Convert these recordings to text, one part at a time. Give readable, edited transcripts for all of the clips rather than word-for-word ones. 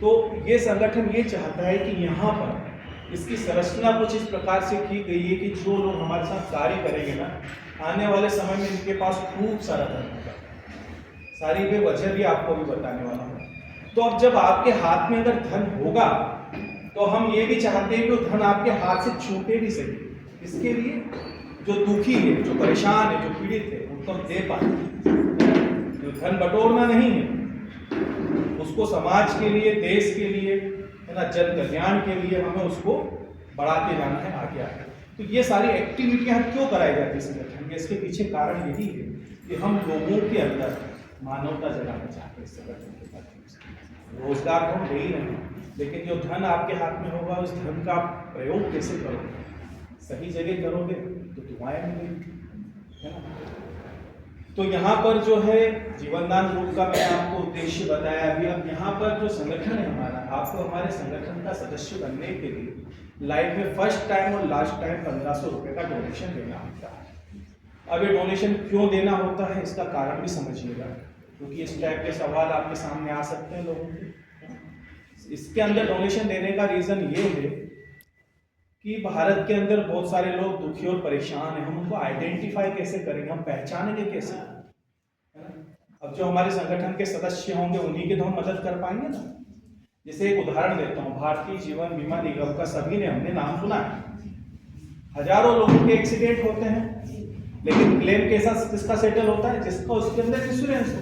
तो ये संगठन ये चाहता है कि यहाँ पर इसकी संरचना कुछ इस प्रकार से की गई है कि जो लोग हमारे साथ कार्य करेंगे ना, आने वाले समय में इनके पास खूब सारा धन होगा। सारी वे वजह भी आपको भी बताने वाला हूँ। तो अब जब आपके हाथ में अगर धन होगा तो हम ये भी चाहते हैं कि वो धन आपके हाथ से छूटे भी सही। इसके लिए जो दुखी है, जो परेशान है, जो पीड़ित है, उनको हम दे पाए। जो धन बटोरना नहीं है, उसको समाज के लिए, देश के लिए, है ना, जन कल्याण के लिए हमें उसको बढ़ाते जाना है आगे आगे। तो ये सारी एक्टिविटियां क्यों कराई जाती है संगठन में? इसके पीछे कारण यही है कि हम लोगों के अंदर मानवता जगाना चाहते हैं। इस संगठन के माध्यम से रोजगार हम दे ही नहीं, लेकिन जो धन आपके हाथ में होगा उस धन का प्रयोग कैसे करोगे? सही जगह करोगे तो दुआएं मिलेंगी, है ना। तो यहाँ पर जो है जीवनदान ग्रुप का मैंने आपको उद्देश्य बताया अभी। अब यहाँ पर जो संगठन है हमारा, आपको हमारे संगठन का सदस्य बनने के लिए लाइफ में फर्स्ट टाइम और लास्ट टाइम 1500 रुपये का डोनेशन देना होता है। अब ये डोनेशन क्यों देना होता है, इसका कारण भी समझिएगा, क्योंकि इस टाइप के सवाल आपके सामने आ सकते हैं लोगों के। इसके अंदर डोनेशन देने का रीज़न ये है कि भारत के अंदर बहुत सारे लोग दुखी और परेशान हैं। हम उनको आइडेंटिफाई कैसे करेंगे, हम पहचानेंगे कैसे, है ना। अब जो हमारे संगठन के सदस्य होंगे उन्हीं की तो हम मदद कर पाएंगे ना। जैसे एक उदाहरण देता हूँ, भारतीय जीवन बीमा निगम का सभी ने हमने नाम सुना है। हजारों लोगों के एक्सीडेंट होते हैं, लेकिन क्लेम कैसा किसका सेटल होता है? जिसका उसके अंदर इंश्योरेंस हो।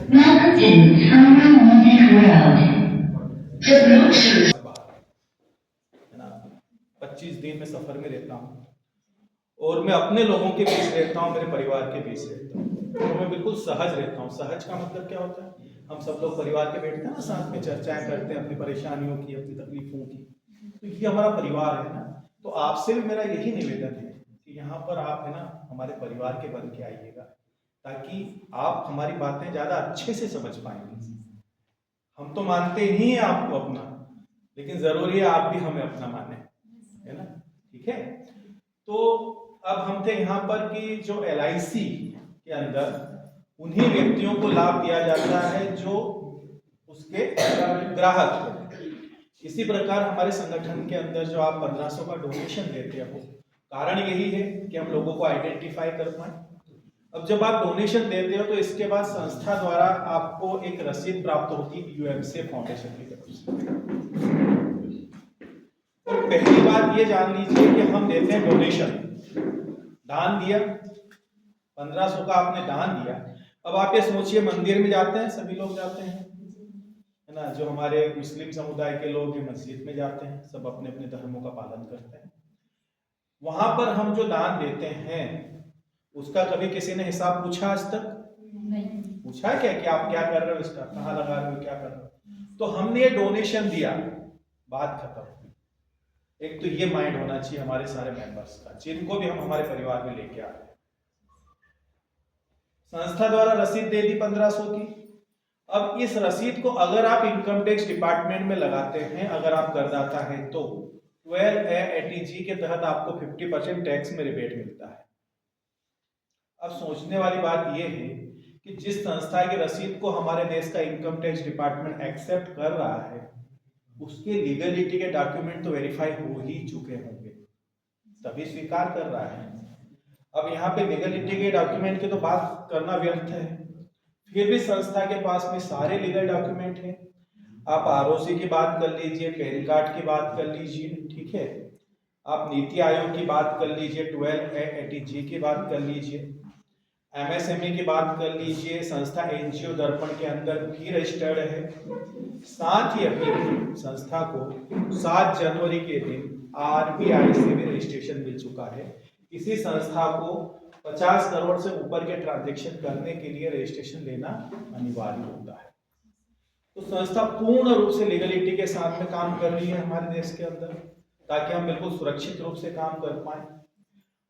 25 दिन में सफर में रहता हूँ और मैं अपने लोगों के बीच रहता हूँ, मेरे परिवार के बीच रहता हूँ, तो मैं बिल्कुल सहज रहता हूँ। सहज का मतलब क्या होता है? हम सब लोग परिवार के बैठते हैं ना, साथ में चर्चाएं करते हैं अपनी परेशानियों की, अपनी तकलीफों की। तो ये हमारा परिवार है ना। तो आपसे भी मेरा यही निवेदन है कि यहाँ पर आप, है ना, हमारे परिवार के बन के आइएगा, ताकि आप हमारी बातें ज्यादा अच्छे से समझ पाएंगे। हम तो मानते ही हैं आपको अपना, लेकिन जरूरी है आप भी हमें अपना माने, है ना। ठीक है। तो अब हम थे यहाँ पर कि जो LIC के अंदर उन्हीं व्यक्तियों को लाभ दिया जाता है जो उसके ग्राहक हैं। इसी प्रकार हमारे संगठन के अंदर जो आप 1500 का डोनेशन देते हो, कारण यही है कि हम लोगों को आइडेंटिफाई कर पाए। अब जब आप डोनेशन देते हो तो इसके बाद संस्था द्वारा आपको एक रसीद प्राप्त होती है UMCA फाउंडेशन की तरफ से। और पहली बात ये जान लीजिए कि हम देते हैं डोनेशन, दान दिया, 1500 का आपने दान दिया। अब आप ये सोचिए, मंदिर में जाते हैं, सभी लोग जाते हैं, है ना। जो हमारे मुस्लिम समुदाय के लोग हैं मस्जिद में जाते हैं, सब अपने अपने धर्मों का पालन करते हैं। वहां पर हम जो दान देते हैं उसका कभी किसी ने हिसाब पूछा आज तक? नहीं पूछा क्या कि आप क्या कर रहे हो, इसका कहाँ लगा रहे हो, क्या कर रहे हो? तो हमने ये डोनेशन दिया, बात खत्म। एक तो ये माइंड होना चाहिए हमारे सारे मेंबर्स का, जिनको भी हम हमारे परिवार में लेके आ रहे हैं। संस्था द्वारा रसीद दे दी 1500 की। अब इस रसीद को अगर आप इनकम टैक्स डिपार्टमेंट में लगाते हैं, अगर आप करदाता हैं, तो 12A ATG के तहत आपको 50% टैक्स में रिबेट मिलता है। अब सोचने वाली बात यह है कि जिस संस्था की रसीद को हमारे देश का इनकम टैक्स डिपार्टमेंट एक्सेप्ट कर रहा है, उसके लीगलिटी के डॉक्यूमेंट तो वेरीफाई हो ही चुके होंगे, तभी स्वीकार कर रहा है। अब यहाँ पे लीगलिटी के डॉक्यूमेंट की तो बात करना व्यर्थ है। फिर भी संस्था के पास में सारे लीगल डॉक्यूमेंट हैं। आप ROC की बात कर लीजिए, पैन कार्ड की बात कर लीजिए, ठीक है, आप नीति आयोग की बात कर लीजिए, 12A ATG की बात कर लीजिए, MSME की बात कर लीजिए, संस्था NGO दर्पण के अंदर भी रजिस्टर्ड है। साथ ही अपनी संस्था को 7 जनवरी के दिन RBI से भी रजिस्ट्रेशन मिल चुका है। किसी संस्था को 50 करोड़ से ऊपर के ट्रांजैक्शन करने के लिए रजिस्ट्रेशन लेना अनिवार्य होता है। तो संस्था पूर्ण रूप से लीगलिटी के साथ में काम कर रही है हमारे देश के अंदर, ताकि हम बिल्कुल सुरक्षित रूप से काम कर पाए।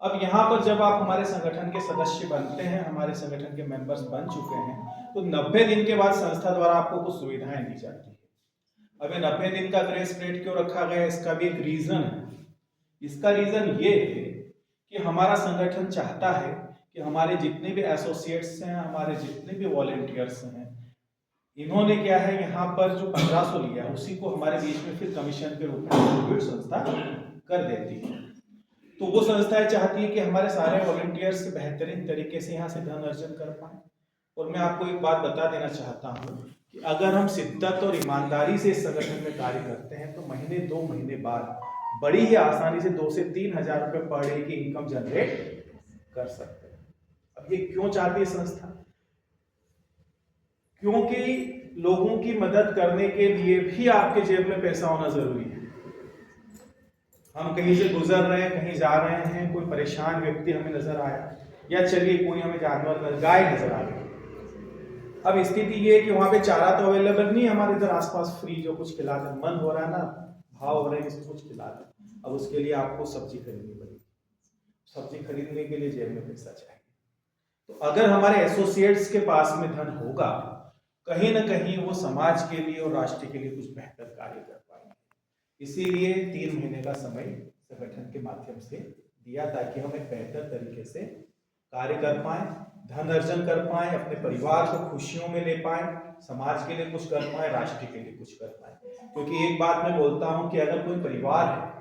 अब यहाँ पर जब आप हमारे संगठन के सदस्य बनते हैं, हमारे संगठन के मेंबर्स बन चुके हैं, तो 90 दिन के बाद संस्था द्वारा आपको कुछ सुविधाएं दी जाती है। अब ये 90 दिन का ग्रेस पीरियड क्यों रखा गया, इसका भी एक रीजन है। इसका रीजन ये है कि हमारा संगठन चाहता है कि हमारे जितने भी एसोसिएट्स हैं, हमारे जितने भी वॉलंटियर्स हैं, इन्होंने क्या है यहाँ पर जो 1500 लिया उसी को हमारे बीच में फिर कमीशन के रूप में डिस्ट्रीब्यूट संस्था कर देती है। तो वो संस्थाएं चाहती है कि हमारे सारे वॉलंटियर्स बेहतरीन तरीके से यहाँ से धन अर्जन कर पाए। और मैं आपको एक बात बता देना चाहता हूँ कि अगर हम शिद्दत और ईमानदारी से इस संगठन में कार्य करते हैं तो महीने 2 महीने बाद बड़ी ही आसानी से 2 से 3 हजार रुपये पर डे की इनकम जनरेट कर सकते हैं। अब ये क्यों चाहती है संस्था? क्योंकि लोगों की मदद करने के लिए भी आपके जेब में पैसा होना जरूरी है। हम कहीं से गुजर रहे हैं, कहीं जा रहे हैं, कोई परेशान व्यक्ति हमें नजर आया, या चलिए कोई हमें जानवर गाय नजर आ गई। अब स्थिति ये है कि वहां पे चारा तो अवेलेबल नहीं है हमारे इधर आसपास फ्री जो कुछ खिला दे, मन हो रहा है ना, भाव हो रहा है कि कुछ खिला दे। अब उसके लिए आपको सब्जी खरीदनी पड़ेगी, सब्जी खरीदने के लिए जेब में पैसा चाहिए। तो अगर हमारे एसोसिएट्स के पास में धन होगा, कहीं ना कहीं वो समाज के लिए और राष्ट्र के लिए कुछ बेहतर कार्य कर पाएंगे। इसीलिए 3 महीने का समय संगठन के माध्यम से दिया ताकि हम एक बेहतर तरीके से कार्य कर पाए, धन अर्जन कर पाए, अपने परिवार को खुशियों में ले पाए, समाज के लिए कुछ कर पाए, राष्ट्र के लिए कुछ कर पाए। क्योंकि एक बात मैं बोलता हूं कि अगर कोई परिवार है,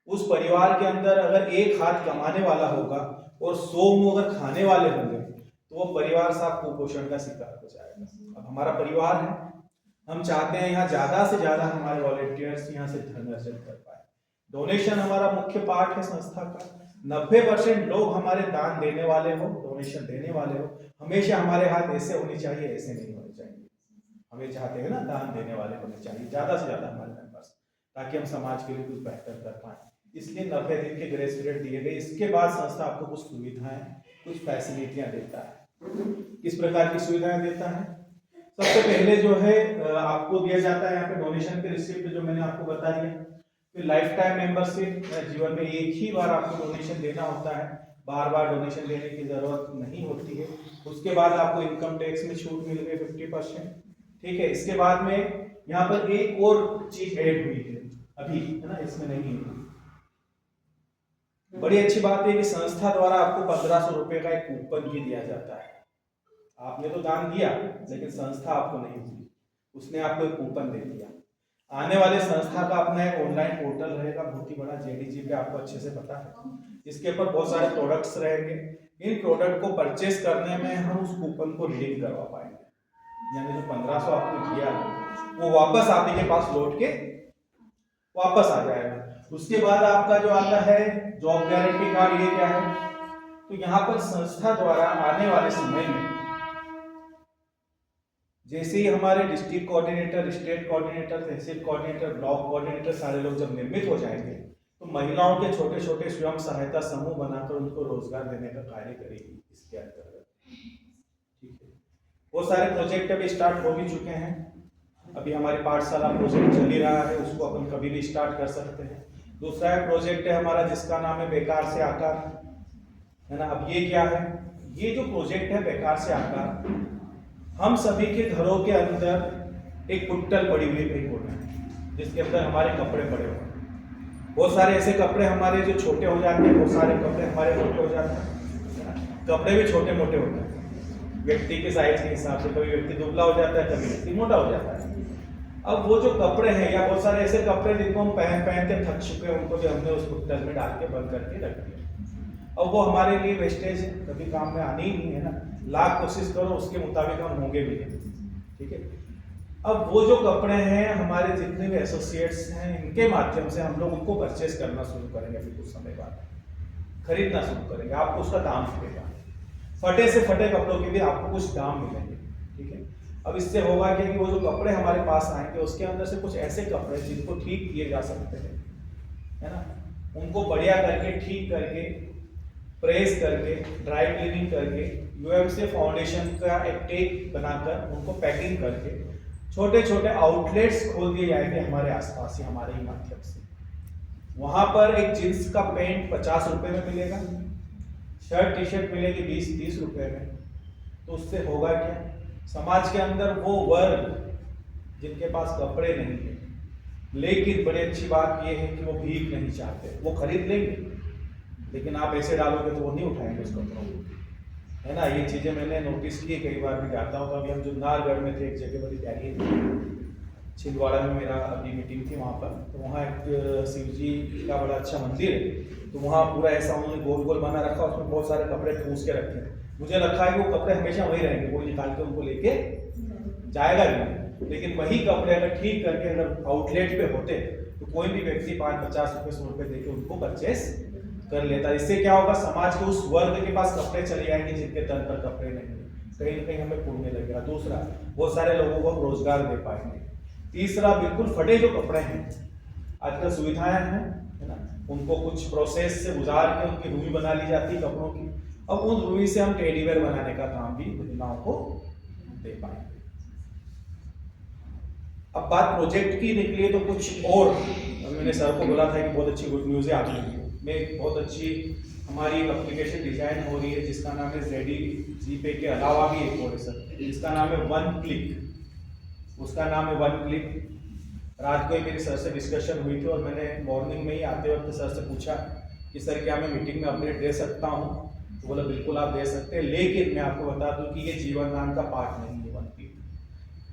उस परिवार के अंदर अगर एक हाथ कमाने वाला होगा और 100 मुंह अगर खाने वाले होंगे तो वो परिवार साहब कुपोषण का शिकार हो जाएगा। अब हमारा परिवार है, हम चाहते हैं यहाँ ज्यादा से ज्यादा हमारे वॉलंटियर्स यहाँ से धन अर्जन कर पाए। डोनेशन हमारा मुख्य पार्ट है संस्था का। 90% लोग हमारे दान देने वाले हो, डोनेशन देने वाले हो। हमेशा हमारे हाथ ऐसे होने चाहिए, ऐसे नहीं होने चाहिए। हमें चाहते हैं ना दान देने वाले होने चाहिए ज्यादा से ज्यादा हमारे मेंबर्स, ताकि हम समाज के लिए कुछ बेहतर कर पाए। इसलिए 90 दिन के ग्रेस पीरियड दिए गए। इसके बाद संस्था आपको कुछ सुविधाएं, कुछ फैसिलिटियां देता है। किस प्रकार की सुविधाएं देता है? सबसे पहले जो है आपको दिया जाता है यहाँ पे डोनेशन के रिसिप्ट, जो मैंने आपको बता दिया। फिर लाइफ टाइम मेंबरशिप, जीवन में एक ही बार आपको डोनेशन देना होता है, बार बार डोनेशन देने की जरूरत नहीं होती है। उसके बाद आपको इनकम टैक्स में छूट मिल गई 50%। ठीक है, इसके बाद में यहाँ पर एक और चीज ऐड हुई है अभी, है ना, इसमें नहीं है। बड़ी अच्छी बात है कि संस्था द्वारा आपको 1500 रुपए का एक कूपन भी दिया जाता है। आपने तो दान दिया, लेकिन संस्था आपको नहीं दी, उसने आपको एक कूपन दे दिया। आने वाले संस्था का अपना एक ऑनलाइन पोर्टल रहेगा, बहुत ही बड़ा, जेडीजी पे, आपको अच्छे से पता है। इसके ऊपर बहुत सारे प्रोडक्ट्स रहेंगे। इन प्रोडक्ट को परचेस करने में हम उस कूपन को रिडीम करवा पाएंगे। यानी जो 1500 आपने किया वो वापस आपके पास लौट के वापस आ जाएगा। उसके बाद आपका जो आता है जॉब गारंटी कार्ड, ये क्या है? तो यहाँ पर संस्था द्वारा आने वाले समय में जैसे ही हमारे डिस्ट्रिक्ट कोऑर्डिनेटर, स्टेट कोऑर्डिनेटर, तहसील कोऑर्डिनेटर, ब्लॉक कोऑर्डिनेटर सारे लोग जब निर्मित हो जाएंगे तो महिलाओं के छोटे छोटे स्वयं सहायता समूह बनाकर उनको रोजगार देने का कार्य करेगी इसके अंतर्गत। ठीक है, वो सारे प्रोजेक्ट अभी स्टार्ट हो भी चुके हैं। अभी हमारी पाठशाला प्रोजेक्ट चल ही रहा है, उसको अपन कभी भी स्टार्ट कर सकते हैं। दूसरा प्रोजेक्ट है हमारा जिसका नाम है बेकार से आकार, है ना। अब ये क्या है? ये जो प्रोजेक्ट है बेकार से आकार, हम सभी के घरों के अंदर एक कुट्टल पड़ी हुई कहीं कोना है जिसके अंदर हमारे कपड़े पड़े हुए हैं। बहुत सारे ऐसे कपड़े हमारे जो छोटे हो जाते हैं, बहुत सारे कपड़े हमारे मोटे हो जाते हैं। कपड़े भी छोटे मोटे होते हैं व्यक्ति के साइज के हिसाब से। कभी व्यक्ति दुबला हो जाता है, कभी व्यक्ति मोटा हो जाता है। अब वो जो कपड़े हैं, या बहुत सारे ऐसे कपड़े जिनको हम पहन के थक चुके हैं, उनको जो हमने उस कुट्टल में डाल के बंद करके रख दिया, अब वो हमारे लिए वेस्टेज है, कभी काम में आनी ही नहीं है ना। लाख कोशिश करो उसके मुताबिक हम होंगे भी नहीं। ठीक है, अब वो जो कपड़े हैं हमारे जितने भी एसोसिएट्स हैं, इनके माध्यम से हम लोग उनको परचेस करना शुरू करेंगे। अभी कुछ समय बाद खरीदना शुरू करेंगे, आपको उसका दाम मिलेगा। फटे से फटे कपड़ों के भी आपको कुछ दाम मिलेंगे। ठीक है, अब इससे होगा कि वो जो कपड़े हमारे पास आएंगे उसके अंदर से कुछ ऐसे कपड़े जिनको ठीक किए जा सकते हैं, है ना, उनको बढ़िया करके, ठीक करके, प्रेस करके, ड्राई क्लीनिंग करके, यूएमसी फाउंडेशन का एक टैग बनाकर उनको पैकिंग करके छोटे छोटे आउटलेट्स खोल दिए जाएंगे हमारे आसपास ही, हमारे ही माध्यम से। वहां पर एक जींस का पैंट 50 रुपए में मिलेगा, शर्ट टी शर्ट मिलेगी 20-30 रुपए में। तो उससे होगा क्या? समाज के अंदर वो वर्ग जिनके पास कपड़े नहीं है, लेकिन बड़ी अच्छी बात यह है कि वो भीख नहीं चाहते, वो खरीद लेंगे, लेकिन आप ऐसे डालोगे तो वो नहीं उठाएंगे उस कपड़ों को। है ना। ये चीज़ें मैंने नोटिस की, कई बार भी जाता हूँ। तो अभी हम जो नारगढ़ में थे, एक जगह बड़ी प्यारी है, छिंदवाड़ा में मेरा अभी मीटिंग थी वहाँ पर। तो वहाँ एक शिव जी का बड़ा अच्छा मंदिर है। तो वहाँ पूरा ऐसा उन्होंने गोल गोल बना रखा, उसमें बहुत सारे कपड़े ठूस के रखे हैं। मुझे लगता है कि वो कपड़े हमेशा वही रहेंगे, कोई निकाल के उनको लेके जाएगा नहीं। लेकिन वही कपड़े अगर ठीक करके अगर आउटलेट पे होते तो कोई भी व्यक्ति 5-50 रुपये 100 रुपये देके उनको परचेस कर लेता। इससे क्या होगा, समाज के उस वर्ग के पास कपड़े चले जाएंगे जिनके तन पर कपड़े नहीं है, कहीं ना कहीं हमें पुण्य लगेगा। दूसरा, बहुत सारे लोगों को हम रोजगार दे पाएंगे। तीसरा, बिल्कुल फटे जो कपड़े हैं, आजकल सुविधाएं हैं, है ना, उनको कुछ प्रोसेस से गुजार के उनकी रुई बना ली जाती है कपड़ों की। अब उन रुई से हम टेडीवेयर बनाने का काम भी महिलाओं को दे पाएंगे। अब बात प्रोजेक्ट की निकली तो कुछ और मैंने सर को बोला था कि बहुत अच्छी गुड न्यूज़ है आपके लिए। में बहुत अच्छी हमारी एप्लीकेशन डिजाइन हो रही है जिसका नाम है जेडी जीपे के अलावा भी एक और है सर, जिसका नाम है वन क्लिक। उसका नाम है वन क्लिक। रात को ही मेरी सर से डिस्कशन हुई थी और मैंने मॉर्निंग में ही आते वक्त सर से पूछा कि सर क्या मैं मीटिंग में अपडेट दे सकता हूँ। तो बोला बिल्कुल आप दे सकते हैं, लेकिन मैं आपको बता दूं कि ये जीवन नाम का पार्ट नहीं है वन क्लिक।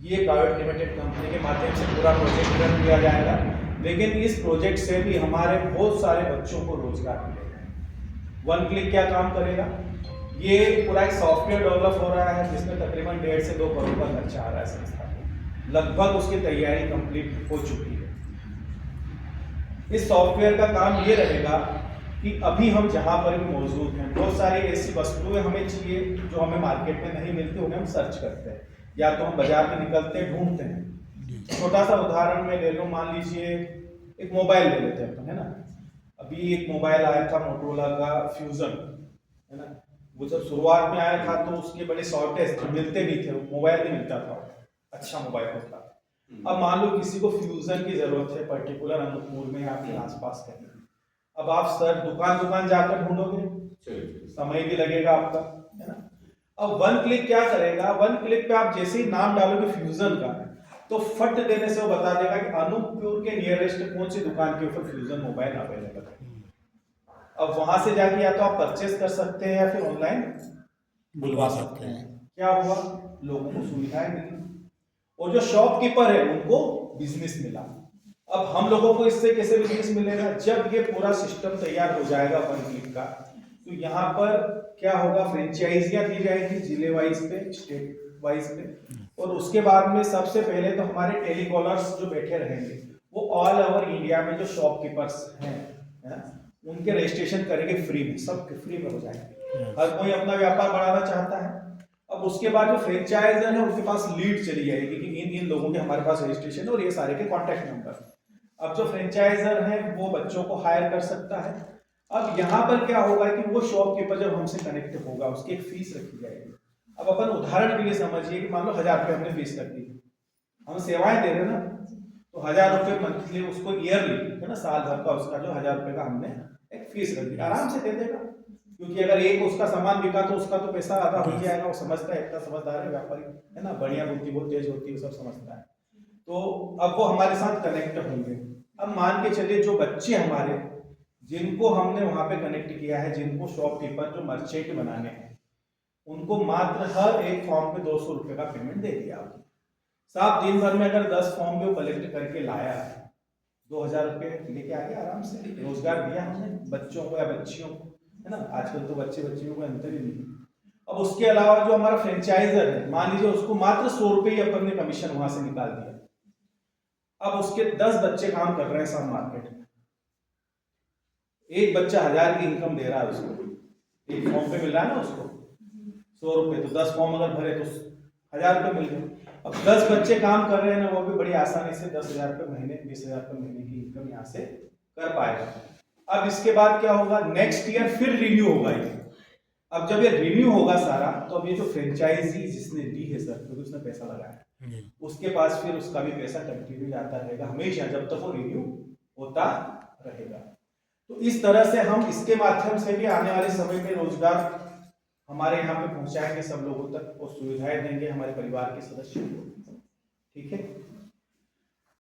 ये प्राइवेट लिमिटेड कंपनी के माध्यम से पूरा प्रोजेक्ट रन किया जाएगा, लेकिन इस प्रोजेक्ट से भी हमारे बहुत सारे बच्चों को रोजगार मिलेगा। वन क्लिक क्या काम करेगा, ये पूरा एक सॉफ्टवेयर डेवलप हो रहा है जिसमें तकरीबन 1.5 से 2 करोड़ का खर्चा आ रहा है संस्था को। लगभग उसकी तैयारी कंप्लीट हो चुकी है। इस सॉफ्टवेयर का काम ये रहेगा कि अभी हम जहां पर भी मौजूद हैं, बहुत सारी ऐसी वस्तुएं हमें चाहिए जो हमें मार्केट में नहीं मिलती, उन्हें हम सर्च करते हैं, या तो हम बाजार में निकलते हैं ढूंढते हैं। छोटा सा उदाहरण में ले लो, मान लीजिए एक मोबाइल ले लेते हैं अपन, है ना। अभी एक मोबाइल आया था मोटोरोला का फ्यूजन, है ना। वो जब शुरुआत में आया था तो उसके बड़े शॉर्टेज थे, मिलते नहीं थे, मोबाइल नहीं मिलता था, अच्छा मोबाइल होता। अब मान लो किसी को फ्यूजन की जरूरत है पर्टिकुलर अनूपपुर में या आपके आसपास कहीं, अब आप सर दुकान जाकर ढूंढोगे, समय भी लगेगा आपका, है ना। अब वन क्लिक क्या करेगा, वन क्लिक पे आप जैसे ही नाम डालोगे फ्यूजन का, तो फट देने से वो बता देगा कि अनूपपुर के नियरेस्ट कौन सी दुकान के ऊपर फ्यूजन मोबाइल अवेलेबल है। अब वहां से जाके या तो आप परचेस कर सकते हैं या फिर ऑनलाइन बुलवा सकते हैं। क्या हुआ, लोगों को सुविधाएं मिली और जो शॉपकीपर है उनको बिजनेस मिला। अब हम लोगों को इससे कैसे बिजनेस मिलेगा, जब ये पूरा सिस्टम तैयार हो जाएगा वन क्लिक का, तो यहाँ पर क्या होगा, फ्रेंचाइजियां दी जाएंगी जिले वाइज पे, स्टेट वाइज पे, और उसके बाद में सबसे पहले तो हमारे टेलीकॉलर्स जो बैठे रहेंगे वो ऑल ओवर इंडिया में जो शॉपकीपर्स हैं, है ना, उनके रजिस्ट्रेशन करेंगे फ्री में, सब फ्री में हो जाएंगे। हर कोई अपना व्यापार बढ़ाना चाहता है। अब उसके बाद जो फ्रेंचाइजर है उनके पास लीड चली जाएगी कि इन लोगों के हमारे पास रजिस्ट्रेशन और ये सारे के कॉन्टैक्ट नंबर। अब जो फ्रेंचाइजर है वो बच्चों को हायर कर सकता है। अब यहाँ पर क्या होगा कि वो शॉपकीपर जब हमसे कनेक्ट होगा उसकी एक फीस रखी जाएगी। अब अपन उदाहरण के लिए समझिए कि मान लो 1000 रुपये हमने फीस रख दी, हम सेवाएं दे रहे ना, तो 1000 रुपये मंथली उसको ईयरली, है ना, साल भर का उसका जो 1000 रुपये का हमने एक फीस रख दी, आराम से दे देगा। क्योंकि अगर एक उसका सामान बिका तो उसका तो पैसा आधा हो जाएगा, वो समझता है, इतना समझदार है व्यापारी, है ना, बढ़िया बुद्धि बहुत तेज होती है, सब समझता है। तो अब वो हमारे साथ कनेक्ट होंगे। अब मान के चलिए जो बच्चे हमारे जिनको हमने वहां पे कनेक्ट किया है, जिनको शॉपकीपर जो मर्चेंट बनाने हैं, उनको मात्र हर एक फॉर्म पे 200 रुपए का पेमेंट दे दिया आपने। साहब दिन भर में अगर 10 फॉर्म पे कलेक्ट करके लाया है, 2000 रुपये लेके आ गया, आराम से रोजगार दिया हमने बच्चों को या बच्चियों को, है ना। आजकल तो बच्चे बच्चियों को अंतर ही नहीं। अब उसके अलावा जो हमारा फ्रेंचाइजर है, मान लीजिए उसको मात्र 100 रुपये ही अपन ने कमीशन वहां से निकाल दिया। अब उसके 10 बच्चे काम कर रहे हैं सब मार्केट में, एक बच्चा 1000 की इनकम दे रहा है उसको, एक फॉर्म पे मिल रहा है ना उसको 100 रुपये, तो 10 फॉर्म अगर भरे तो 1000 रुपये मिल गए। अब 10 बच्चे काम कर रहे हैं ना, वो भी बड़ी आसानी से 10,000 रुपये महीने, 20,000 रुपये महीने की इनकम यहाँ से कर पाएगा। अब इसके बाद क्या होगा, नेक्स्ट ईयर फिर रिन्यू होगा ये। अब जब ये रिन्यू होगा सारा, तो अब ये जो फ्रेंचाइजी जिसने दी है सर, क्योंकि उसने पैसा लगाया, उसके पास फिर उसका भी पैसा कंटिन्यू जाता रहेगा हमेशा, जब तक वो रिन्यू होता रहेगा। तो इस तरह से हम इसके माध्यम से भी आने वाले समय में रोजगार हमारे यहाँ पे पहुंचाएंगे सब लोगों तक, और सुविधाएं देंगे हमारे परिवार के सदस्यों को। ठीक है।